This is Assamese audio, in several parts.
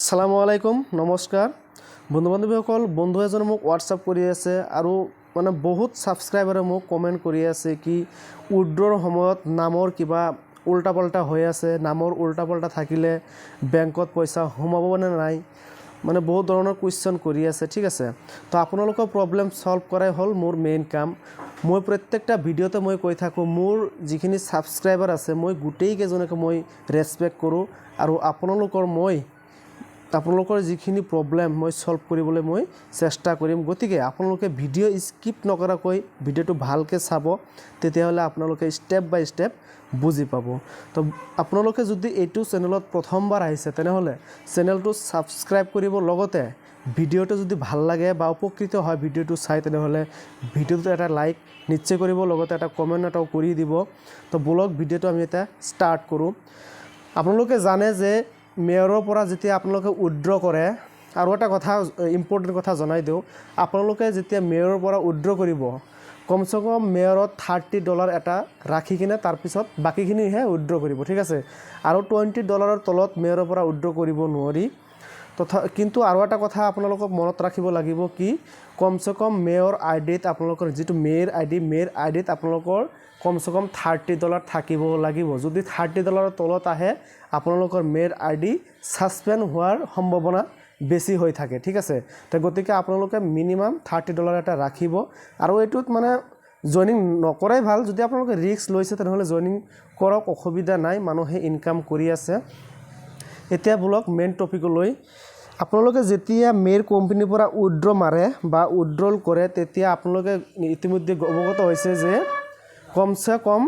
সালামু আলাইকুম নমস্কাৰ বন্ধু বান্ধৱীসকল বন্ধু এজনে মোক হোৱাটছআপ কৰি আছে আৰু মানে বহুত সাবস্ক্ৰাইবাৰে মোক কমেন্ট কৰি আছে কি উইথড্ৰৰ সময়ত নামৰ কিবা উল্টা পাল্টা হৈ আছে নামৰ উল্টা পাল্টা থাকিলে বেংকত পইচা সোমাব নে নাই মানে বহুত ধৰণৰ কোৱেশ্চন কৰি আছে ঠিক আছে তো আপোনালোকৰ প্ৰবলেম সলভ কৰাই হল মোৰ মেইন কাম মই প্ৰত্যেকটা ভিডিওতে মই কৈ থাকো মোৰ যিখিনি সাবস্ক্ৰাইবাৰ আছে মই গুটেই কেজনকে মই ৰেসপেক্ট কৰো আৰু আপোনালোকৰ যিখিনি প্ৰবলেম মই সলভ কৰিবলৈ মই চেষ্টা কৰিম গতিকে আপোনালোকে ভিডিও স্কিপ নকৰাকৈ ভিডিওটো ভালকৈ চাব তেতিয়াহলে আপোনালোকে স্টেপ বাই স্টেপ বুজি পাব তো আপোনালোকে যদি এইটো চেনেলত প্ৰথমবাৰ আহিছে তেনেহলে চেনেলটো সাবস্ক্ৰাইব কৰিব লগতে ভিডিওটো যদি ভাল লাগে বা উপকৃত হয় ভিডিওটো চাই তেনেহলে ভিডিওটো এটা লাইক নিশ্চয় কৰিব লগতে এটা কমেন্ট এটাও কৰি দিব তো ব্লগ ভিডিওটো আমি এটা স্টাৰ্ট কৰো আপোনালোকে জানে যে মেয়ৰৰ পৰা যেতিয়া আপোনালোকে উইথড্ৰ কৰে আৰু এটা কথা ইম্পৰ্টেন্ট কথা জনাই দিও আপোনালোকে যেতিয়া মেয়ৰৰ পৰা উইথড্ৰ কৰিব কমসে কম মেয়ৰত $30 এটা ৰাখি কিনে তাৰ পিছত বাকিখিনিহে উইথড্ৰ কৰিব ঠিক আছে আৰু $20 তলত মেয়ৰৰ পৰা উইথড্ৰ কৰিব নোৱাৰি তথা কিন্তু আৰু এটা কথা আপোনালোকক মনত ৰাখিব লাগিব কি কমসে কম মেয়ৰ আইডিত আপোনালোকৰ যেটো মেয়ৰ আইডিত আপোনালোকৰ কমসে কম $30 থাকিব লাগিব যদি $30 তলত আহে আপোনালোকৰ মেয়ৰ আইডি সাসপেন্ড হোৱাৰ সম্ভাৱনা বেছি হৈ থাকে ঠিক আছে তো গতিকে আপোনালোকে মিনিমাম $30 এটা ৰাখিব আৰু এটোত মানে জয়নিং নকৰাই ভাল যদি আপোনালোকে ৰিস্ক লৈছে তেনেহলে জয়নিং কৰক অসুবিধা নাই মানুহে ইনকাম কৰি আছে এতিয়া ব্লগ মেইন টপিকলৈ আপোনালোকে যেতিয়া মেয়ৰ কোম্পানীৰ পৰা উইথড্ৰ মাৰে বা উইথড্ৰল কৰে তেতিয়া আপোনালোকে ইতিমধ্যে অৱগত হৈছে যে কমসে কম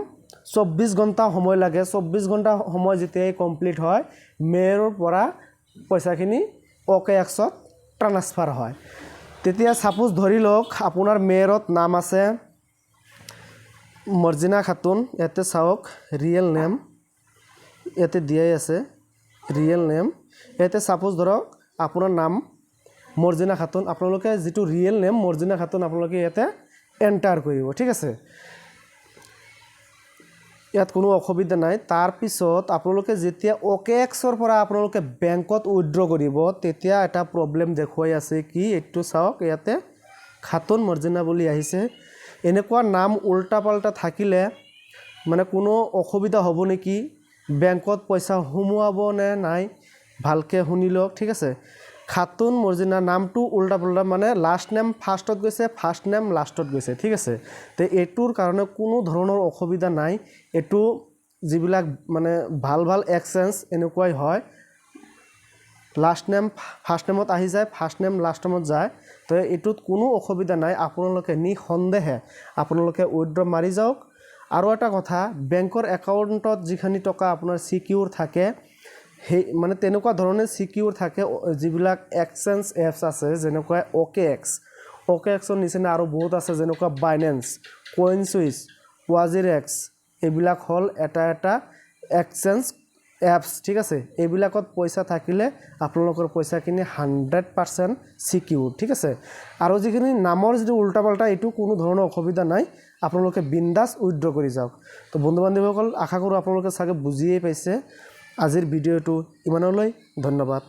24 ঘণ্টা সময় লাগে 24 ঘণ্টা সময় যেতিয়া কমপ্লিট হয় মেয়ৰৰ পৰা পইচাখিনি OKX ট্ৰান্সফাৰ হয় তেতিয়া সাপোজ ধৰি লওক আপোনাৰ মেয়ৰত নাম আছে মৰ্জিনা খাতুন এতে চাওক ৰিয়েল নেম এতে দিয়াই আছে ৰিয়েল নেম এতে সাপোজ ধৰক আপোনাৰ নাম মৰ্জিনা খাতুন আপোনালোকে যেটো ৰিয়েল নেম মৰ্জিনা খাতুন আপোনালোকে এতে এন্টাৰ কৰিব ঠিক আছে ইয়াত কোনো অসুবিধা নাই তাৰ পিছত আপোনালোকে যেতিয়া OKX পৰা আপোনালোকে বেংকত উইথড্ৰ কৰিব তেতিয়া এটা প্ৰবলেম দেখুৱাই আছে কি এটো চাওক ইয়াতে খাতুন মৰ্জিনা বুলি আহিছে এনেকুৱা নাম উল্টা পাল্টা থাকিলে মানে কোনো অসুবিধা হ'ব নেকি বেংকত পইচা হুমুৱাব নে নাই ভালকে শুনি লওক ঠিক আছে খাতুন মৰ্জিনা নামটো উল্টা পাল্টা মানে লাস্ট নেম ফাৰ্স্টত গৈছে ফাৰ্স্ট নেম লাস্টত গৈছে ঠিক আছে তে এটোৰ কাৰণে কোনো ধৰণৰ অসুবিধা নাই এটো যিবিলাক মানে ভাল এক্সচেঞ্জ এনেকুৱাই হয় লাস্ট নেম ফাৰ্স্ট নেমত আহি যায় ফাৰ্স্ট নেম লাস্ট নেমত যায় তো এটোত কোনো অসুবিধা নাই আপোনালোকে নিসন্দেহে আপোনালোকে উইথড্ৰ মাৰি যাওক আৰু এটা কথা বেংকৰ একাউণ্টত যিখিনি টকা আপোনাৰ সিকিউৰ থাকে হে মানে তেনেকুৱা ধৰণে সিকিউৰ থাকে যিবিলাক এক্সচেঞ্জ এপছ আছে যেনেকুৱা OKX নিচিনা আৰু বহুত আছে যেনেকুৱা বাইনেন্স কইনসুইচ ওয়াজিৰেক্স এইবিলাক হল এটা এক্সচেঞ্জ এপছ ঠিক আছে এইবিলাকত পইচা থাকিলে আপোনালোকৰ পইচাখিনি 100% সিকিউৰ ঠিক আছে আৰু যিখিনি নামৰ যেটো উল্টা পাল্টা এটো কোনো ধৰণৰ অসুবিধা নাই আপোনালোকে বিন্দাস উইথড্ৰ কৰি যাওক তো বন্ধু বান্ধৱীসকল আশা কৰো আপোনালোকে সাগে বুজিয়ে পাইছে আজিৰ ভিডিওটো ইমানলৈ ধন্যবাদ